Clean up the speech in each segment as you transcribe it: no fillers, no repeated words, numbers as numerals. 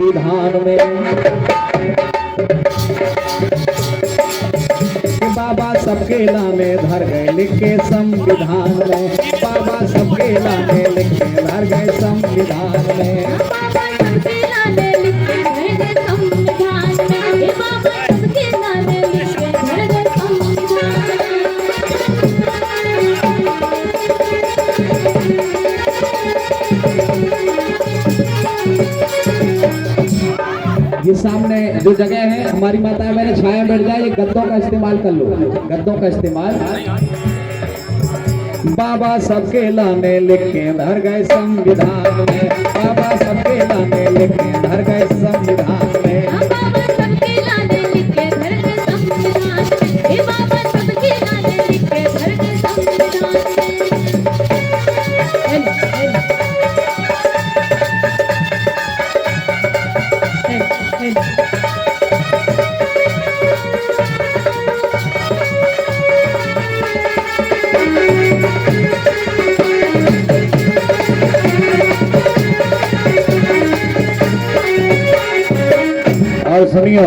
विधान में बाबा सबके लाने धर गए लिख के संविधान में, बाबा सबके लाने लिख के धर गए संविधान में। ये सामने जो जगह है हमारी माता मैंने छाया बैठ जाए, ये गद्दों का इस्तेमाल कर लो, गद्दों का इस्तेमाल। बाबा सबके लाने लिख के धर गए संविधान में, बाबा सबके लाने लिख के धर गए संविधान में। और सुनियो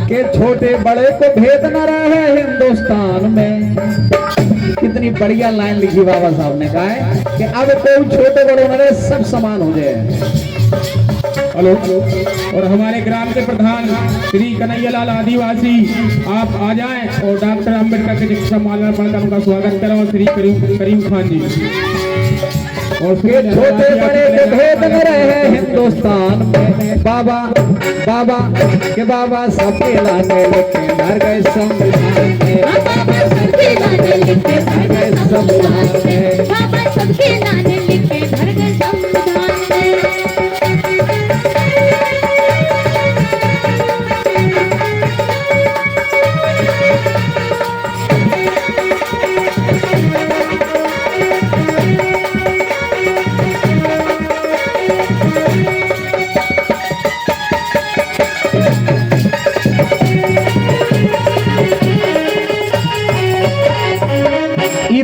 कि छोटे बड़े को भेद न रहे हिंदुस्तान में। कितनी बढ़िया लाइन लिखी बाबा साहब ने, कहा है कि अब कोई छोटे बड़े न रहे, सब समान हो जाए। हेलो, और हमारे ग्राम के प्रधान श्री कन्हैयालाल आदिवासी आप आ जाएं और डॉक्टर अंबेडकर के दीक्षा माला पढ़कर उनका स्वागत करें, और श्री करीम खान जी। और फिर छोटे बड़े के भेद न रहे हिंदुस्तान में, बाबा बाबा के बाबा सबके लाने लिखे धर गए संविधान में, बाबा सबके लाने लिखे धर गए संविधान में, बाबा सबके लाने लिखे धर गए संविधान में।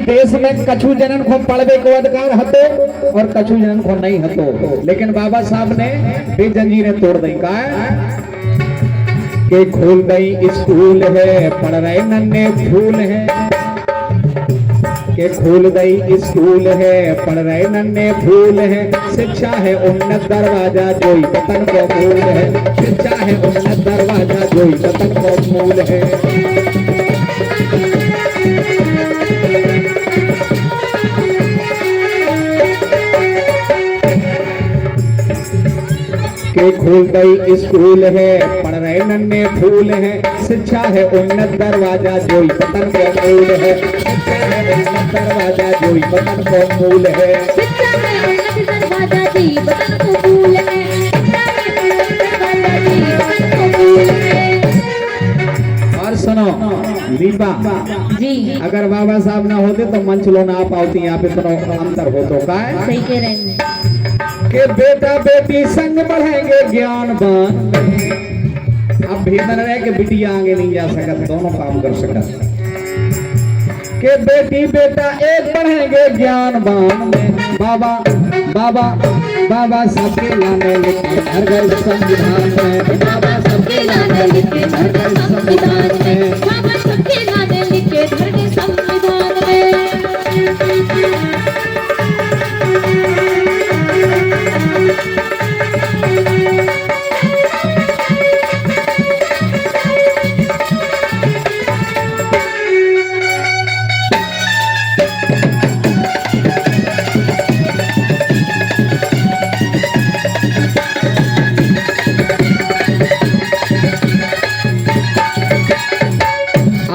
देश में कछु जनन को पढ़वे को अधिकार हतो और कछु जनन को नहीं हतो, लेकिन बाबा साहब ने बेजंजीरें तोड़ दी। कहा कि खोल गई स्कूल है पढ़ रहे नन्हे फूल है, कि खोल गई स्कूल है पढ़ रहे नन्हे फूल है, शिक्षा है उन्नत दरवाजा जोई वतन को मूल है, शिक्षा है उन्नत दरवाजा जोई वतन को मूल है। के खोल गई स्कूल है पढ़ रहे नन्हे फूल है, शिक्षा है उन्नत दरवाजा जोई वतन को मूल है, शिक्षा है उन्नत दरवाजा जोई वतन को मूल है, शिक्षा है उन्नत दरवाजा जोई वतन को मूल है, शिक्षा है उन्नत दरवाजा जोई वतन को मूल है। और सुनो दीपा जी, अगर बाबा साहब ना होते तो मंच लो ना पाती, यहाँ पे तो अंतर हो तो का सही कह रहे हैं कि बेटा बेटी संग बढ़ेंगे ज्ञानवान में। अब भीतर रहे कि बिटिया आगे नहीं जा सकत, दोनों काम कर सकत, कि बेटी बेटा एक बढ़ेंगे ज्ञानवान में, बाबा बाबा बाबा सबके लाने लिखे धर गए संविधान में, बाबा सबके लाने लिखे धर गए संविधान में, बाबा सबके लाने लिखे धर गए संविधान में।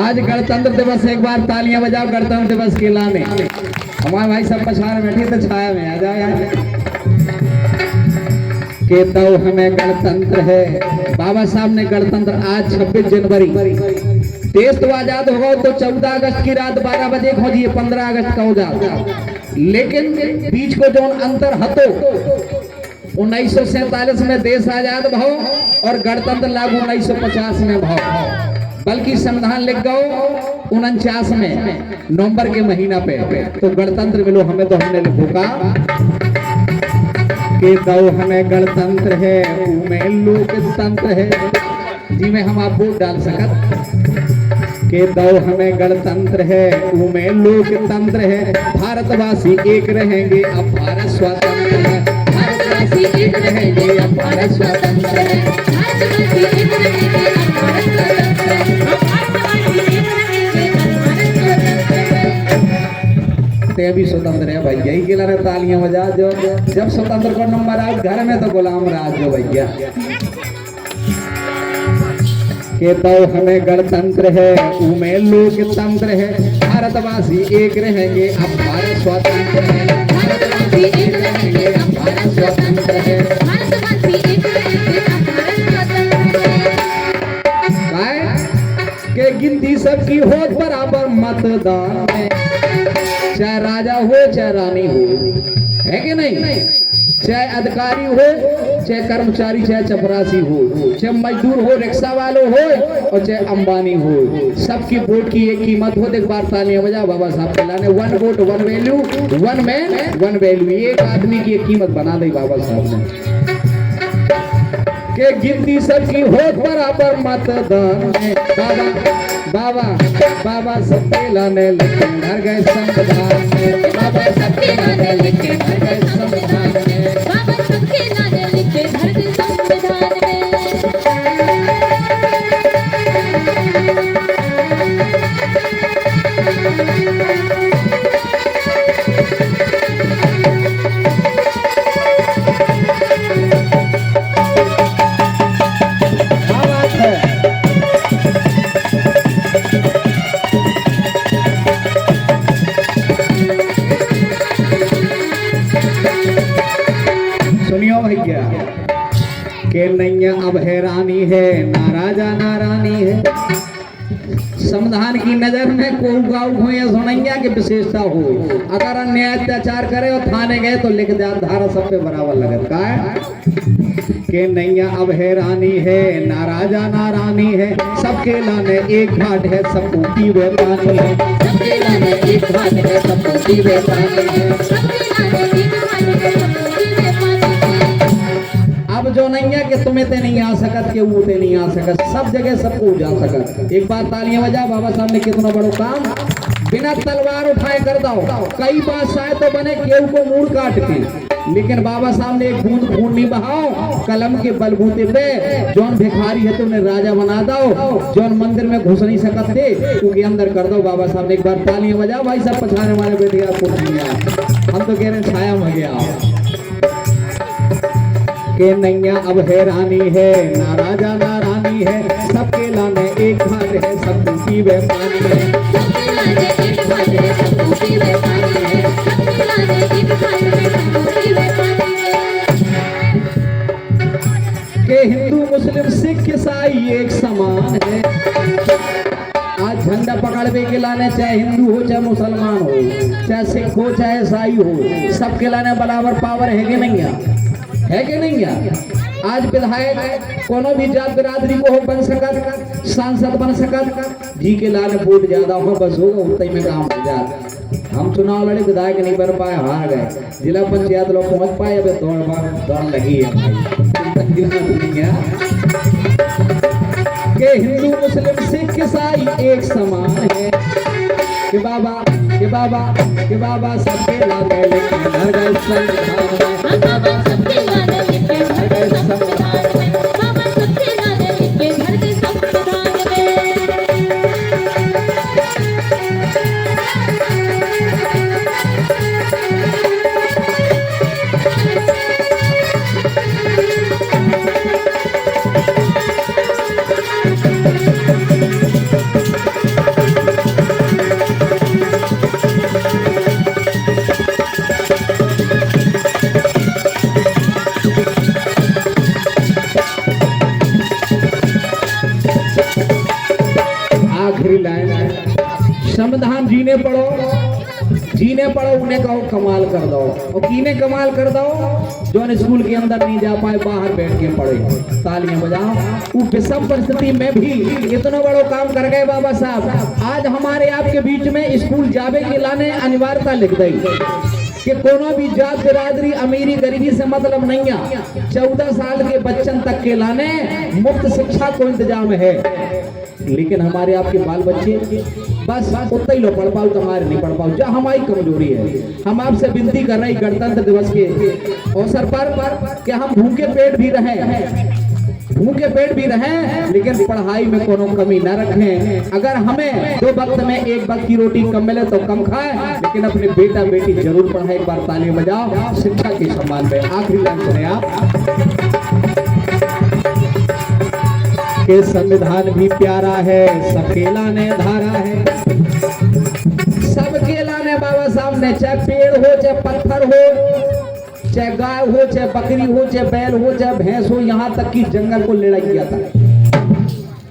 आज गणतंत्र दिवस, एक बार तालियां बजाओ गणतंत्र दिवस के लाने। हमारे भाई सब पछाड़ बैठे तो छाया में आ जाओ यार। के तो हमें गणतंत्र है, बाबा साहब ने गणतंत्र आज 26 जनवरी, देश तो आजाद होगा तो 14 अगस्त की रात 12 बजे खोजिए 15 अगस्त का हो जाता, लेकिन बीच को जो अंतर हतो 1947 में देश आजाद भाव और गणतंत्र लागू 1950 में भाव, बल्कि संविधान लिख गो 49 में नवंबर के महीना पे, तो गणतंत्र मिलो हमें तो हमने लिखो का के दो हमें गणतंत्र है में लोकतंत्र है जी में हम आप वोट डाल सकत के दो हमें गणतंत्र है में लोकतंत्र है भारतवासी एक रहेंगे अब भारत स्वतंत्र है भारतवासी एक रहेंगे अब भारत स्वतंत्र है भारतवासी एक रहेंगे अब भारत स्वतंत्र है भारतवासी एक रहेंगे अब भारत स्वतंत्र है। ते भी स्वतंत्र है भैया ही गिला रहे तालियां बजा जो जब स्वतंत्र को नंबर आए घर में तो गुलाम राज जो भैया के तो हमें गणतंत्र है उमें लोकतंत्र है भारतवासी एक रहेंगे अब भारत स्वतंत्र है भारतवासी एक रहेंगे अब भारत स्वतंत्र है भारतवासी एक रहेंगे अब भारत स्वतंत्र है के गिनती सबकी हो बराबर मतदान में चाहे राजा हो चाहे रानी हो है कि नहीं चाहे अधिकारी हो चाहे कर्मचारी चाहे चपरासी हो चाहे मजदूर हो रिक्शा वालों हो और चाहे अंबानी हो सबकी वोट की एक कीमत हो। देख बार तालियां बजा बाबा साहब के लाने one vote one value one man one value एक आदमी की एक कीमत बना दी बाबा साहब ने के गिनती सबकी हो बराबर मतदान में बाबा बाबा सबके लाने लिखे घर गए संविधान में बाबा सबके लाने लिखे घर गए संविधान में बाबा सबके लाने लिखे घर गए संविधान में। भैया के नैया अब हैरानी है ना राजा ना रानी है संविधान की नजर में को गाँव हो या सुनैया की विशेषता हो अगर अन्याय अत्याचार करे और थाने गए तो लिख दे धारा सब पे बराबर लगता है के नैया अब हैरानी है ना राजा ना रानी है सबके लाने एक घाट है सबको पीवे पानी है सबके लाने एक घाट है सबको पीवे पानी है सबके लाने एक घाट है सबको पीवे पानी। अब जो नहीं है कि तुम्हें ते नहीं आ सकत के वो ते नहीं आ सकत सब जगह सबको जा सकत। एक बार तालियां बजा बाबा साहब ने कितना बड़ो काम बिना तलवार उठाए कर दो कई बादशाह तो बने केहू को मुड़ काट के लेकिन बाबा साहब ने एक बूंद खून नहीं बहाओ कलम के बलबूते पे जौन भिखारी है तो उन्हें राजा बना दो जौन मंदिर में घुस नहीं सकत थे उनके अंदर कर दो। बाबा साहब ने एक बार तालियां बजा भाई सब पछाने वाले बेटे आपको हम तो कह रहे हैं छाया में गया के नैया अब हैरानी है ना राजा ना रानी है सबके लाने एक घाट है सबको पीवे पानी है सबके लाने एक घाट है सबको पीवे पानी है सबके लाने एक घाट है सबको पीवे पानी है। के हिंदू मुस्लिम सिख ईसाई एक समान है आज झंडा पकड़ने के लाने चाहे हिंदू हो चाहे मुसलमान हो चाहे सिख हो चाहे ईसाई हो सबके लाने बराबर पावर है कि नहीं है कि नहीं है। आज विधायक कोनो भी जात बिरादरी को हो बन सकत सांसद बन सकत जी के लाल वोट ज्यादा हो बस होगा उतना ही में काम हो जाता। हम चुनाव लड़े विधायक नहीं बन पाए हार गए जिला पंचायत लोग पहुंच पाए अब दौड़ लगी है के हिंदू मुस्लिम सिख ईसाई एक समान है कि बाबा सबके लाने लिखे घर गए संविधान बाबा सबके लाने लिखे घर गए संविधान बाबा सबके लाने लिखे घर गए संविधान संविधान जीने पड़ो उन्हें कहो कमाल कर दो और कीने कमाल कर दो जो स्कूल के अंदर नहीं जा पाए बाहर बैठ के पढ़े तालियां बजाओ वो विषम परिस्थिति में भी इतना बड़ो काम कर गए बाबा साहब। आज हमारे आपके बीच में स्कूल जावे के लाने अनिवार्यता लिख दी कि कोनो भी जात बिरादरी अमीरी गरीबी से मतलब नहीं है। 14 साल के बच्चन तक के लाने मुफ्त शिक्षा को इंतजाम है। लेकिन हमारे आपके बाल बच्चे बस उतना ही लो पढ़ पाओ, तुम्हारे नहीं पढ़ पाओ, जो हमारी कमजोरी है। हम आपसे विनती कर रहे हैं गणतंत्र दिवस के अवसर पर कि हम भूखे पेट भी रहें लेकिन पढ़ाई में कोनो कमी न रखें। अगर हमें 2 वक्त में 1 वक्त की रोटी कम मिले तो कम खाएं, लेकिन अपने बेटा बेटी जरूर पढ़ाए। एक बार ताली बजाओ शिक्षा के सम्मान में। आखिरी लाइन सुने आप के संविधान भी प्यारा है, सबके लाने धारा है। सबके लाने बाबा साहब ने, चाहे पेड़ हो, चाहे पत्थर हो, चाहे गाय हो, चाहे बकरी हो, चाहे बैल हो, चाहे भैंस हो, यहाँ तक कि जंगल को लड़ा किया था।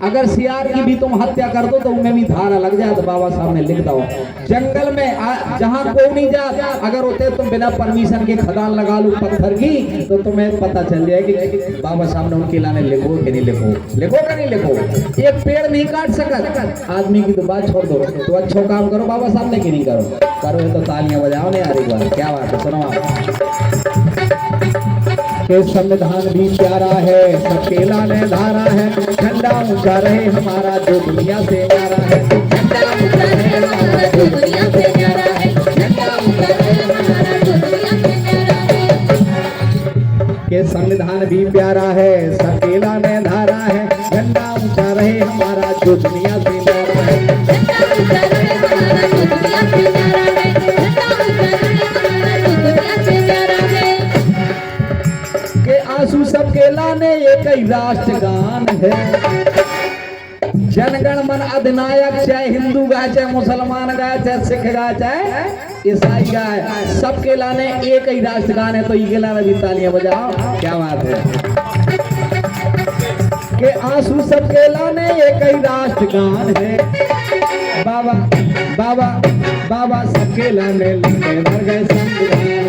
अगर सियार की भी तुम हत्या कर दो तो उनमें भी धारा लग जाए। तो बाबा साहब ने लिख दो जंगल में जहाँ कोई नहीं जा, अगर होते तुम बिना परमिशन के खदान लगा लो पत्थर की तो तुम्हें पता चल जाएगी बाबा साहब ने उनके लाने लिखो कि नहीं लिखो, लिखो कि नहीं लिखो। एक पेड़ नहीं काट सकत आदमी की तो बात छोड़ दो, तो अच्छा काम करो बाबा साहब ने कि नहीं करो तो तालियां बजाओ नहीं यार एक बार। क्या बात है, सुनो आप के संविधान भी प्यारा है, सबके लाने धारा है। झंडा ऊंचा रहे हमारा जो दुनिया से न्यारा है। झंडा ऊंचा रहे हमारा जो दुनिया से न्यारा है। झंडा ऊंचा रहे हमारा जो दुनिया से न्यारा है। के संविधान भी प्यारा है, सबके लाने धारा है। झंडा ऊंचा रहे हमारा जो दुनिया से न्यारा है। झंडा ऊंचा रहे हमारा जो दुनिया से न्यारा है। झंडा ऊंचा रहे हमारा जो दुनिया से न्यारा है। के आंसू सबके लाने एक ही राष्ट्रगान है। जनगण मन अधिनायक, चाहे हिंदू गाय, चाहे मुसलमान गाय, चाहे सिख गाय, चाहे ईसाई गाय, सबके लाने एक ही राष्ट्रगान है। तो ये लाने भी तालियां बजाओ। क्या बात है के आंसू सबके लाने एक ही राष्ट्रगान है। बाबा बाबा बाबा सबके लाने लिखे मर गए संविधान।